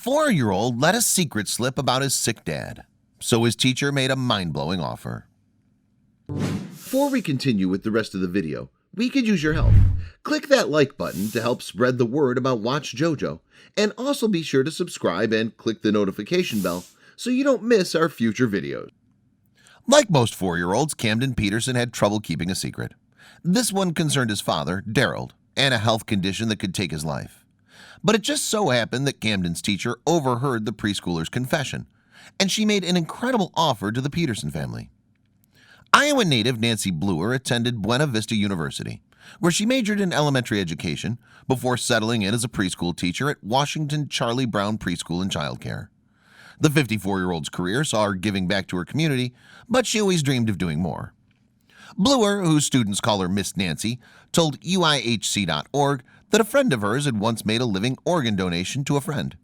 4-year-old let a secret slip about his sick dad, so his teacher made a mind-blowing offer. Before we continue with the rest of the video, we could use your help. Click that like button to help spread the word about watchJojo, and also be sure to subscribe and click the notification bell so you don't miss our future videos. Like most 4-year-olds, Camden Peterson had trouble keeping a secret. This one concerned his father, Daryl, and a health condition that could take his life. But it just so happened that Camden's teacher overheard the preschooler's confession, and she made an incredible offer to the Peterson family. Iowa native Nancy Bluer attended Buena Vista University, where she majored in elementary education before settling in as a preschool teacher at Washington Charlie Brown Preschool and Childcare. The 54-year-old's career saw her giving back to her community, but she always dreamed of doing more. Bluer, whose students call her Miss Nancy, told UIHC.org that a friend of hers had once made a living organ donation to a friend.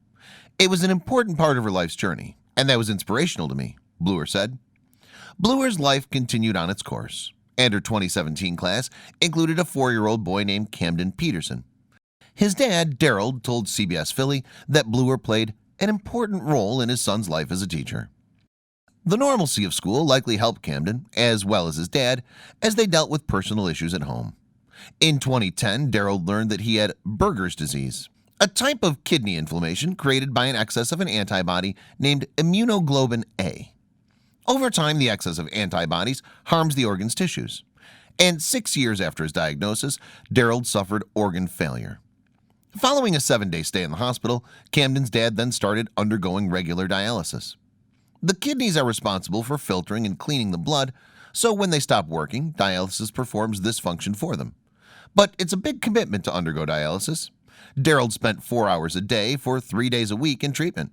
It was an important part of her life's journey, and that was inspirational to me, Bluer said. Bluer's life continued on its course, and her 2017 class included a 4-year-old boy named Camden Peterson. His dad, Daryl, told CBS Philly that Bluer played an important role in his son's life as a teacher. The normalcy of school likely helped Camden, as well as his dad, as they dealt with personal issues at home. In 2010, Daryl learned that he had Berger's disease, a type of kidney inflammation created by an excess of an antibody named immunoglobulin A. Over time, the excess of antibodies harms the organ's tissues, and 6 years after his diagnosis, Daryl suffered organ failure. Following a 7-day stay in the hospital, Camden's dad then started undergoing regular dialysis. The kidneys are responsible for filtering and cleaning the blood, so when they stop working, dialysis performs this function for them. But it's a big commitment to undergo dialysis. Daryl spent 4 hours a day for 3 days a week in treatment.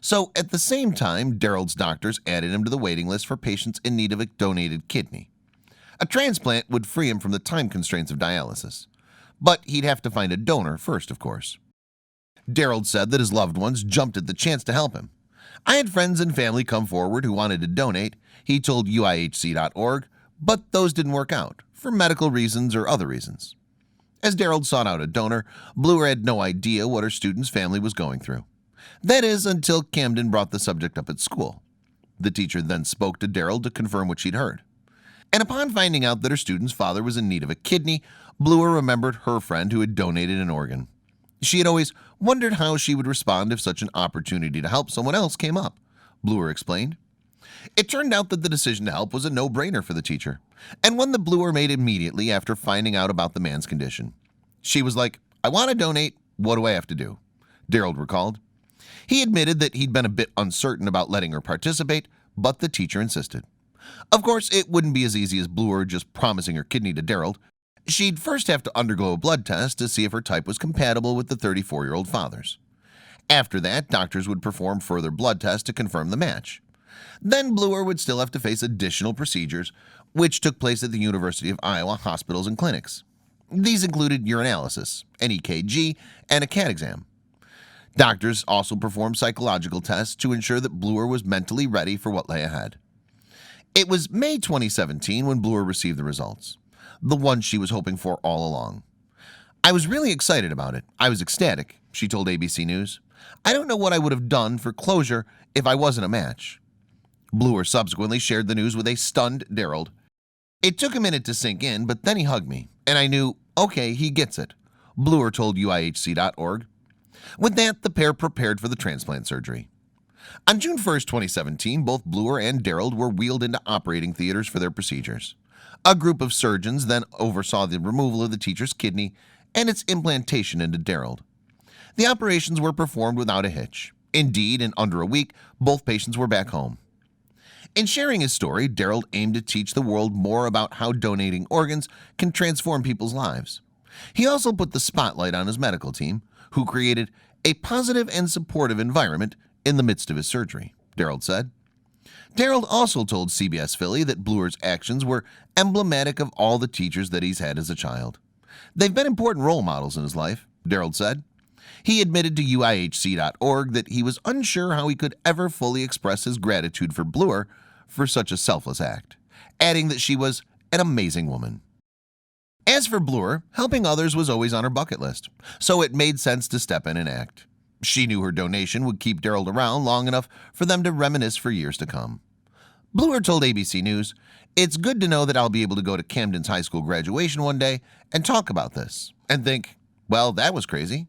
So at the same time, Daryl's doctors added him to the waiting list for patients in need of a donated kidney. A transplant would free him from the time constraints of dialysis. But he'd have to find a donor first, of course. Daryl said that his loved ones jumped at the chance to help him. I had friends and family come forward who wanted to donate, he told UIHC.org, but those didn't work out, for medical reasons or other reasons. As Daryl sought out a donor, Bluer had no idea what her student's family was going through. That is, until Camden brought the subject up at school. The teacher then spoke to Daryl to confirm what she'd heard. And upon finding out that her student's father was in need of a kidney, Bluer remembered her friend who had donated an organ. She had always wondered how she would respond if such an opportunity to help someone else came up, Bluer explained. It turned out that the decision to help was a no-brainer for the teacher, and one that Bluer made immediately after finding out about the man's condition. She was like, "I want to donate. What do I have to do?" Daryl recalled. He admitted that he'd been a bit uncertain about letting her participate, but the teacher insisted. Of course, it wouldn't be as easy as Bluer just promising her kidney to Daryl. She'd first have to undergo a blood test to see if her type was compatible with the 34-year-old father's. After that, doctors would perform further blood tests to confirm the match. Then Bluer would still have to face additional procedures, which took place at the University of Iowa hospitals and clinics. These included urinalysis, an EKG, and a CAT exam. Doctors also performed psychological tests to ensure that Bluer was mentally ready for what lay ahead. It was May 2017 when Bluer received the results, the one she was hoping for all along. "I was really excited about it. I was ecstatic," she told ABC News. "I don't know what I would have done for closure if I wasn't a match." Bluer subsequently shared the news with a stunned Daryl. "It took a minute to sink in, but then he hugged me, and I knew, okay, he gets it," Bluer told UIHC.org. With that, the pair prepared for the transplant surgery. On June 1st, 2017, both Bluer and Daryl were wheeled into operating theaters for their procedures. A group of surgeons then oversaw the removal of the teacher's kidney and its implantation into Daryl. The operations were performed without a hitch. Indeed, in under a week, both patients were back home. In sharing his story, Daryl aimed to teach the world more about how donating organs can transform people's lives. He also put the spotlight on his medical team, who created a positive and supportive environment in the midst of his surgery, Daryl said. Daryl also told CBS Philly that Bluer's actions were emblematic of all the teachers that he's had as a child. They've been important role models in his life, Daryl said. He admitted to UIHC.org that he was unsure how he could ever fully express his gratitude for Bluer for such a selfless act, adding that she was an amazing woman. As for Bluer, helping others was always on her bucket list, so it made sense to step in and act. She knew her donation would keep Daryl around long enough for them to reminisce for years to come. Bluer told ABC News, "It's good to know that I'll be able to go to Camden's high school graduation one day and talk about this and think, well, that was crazy.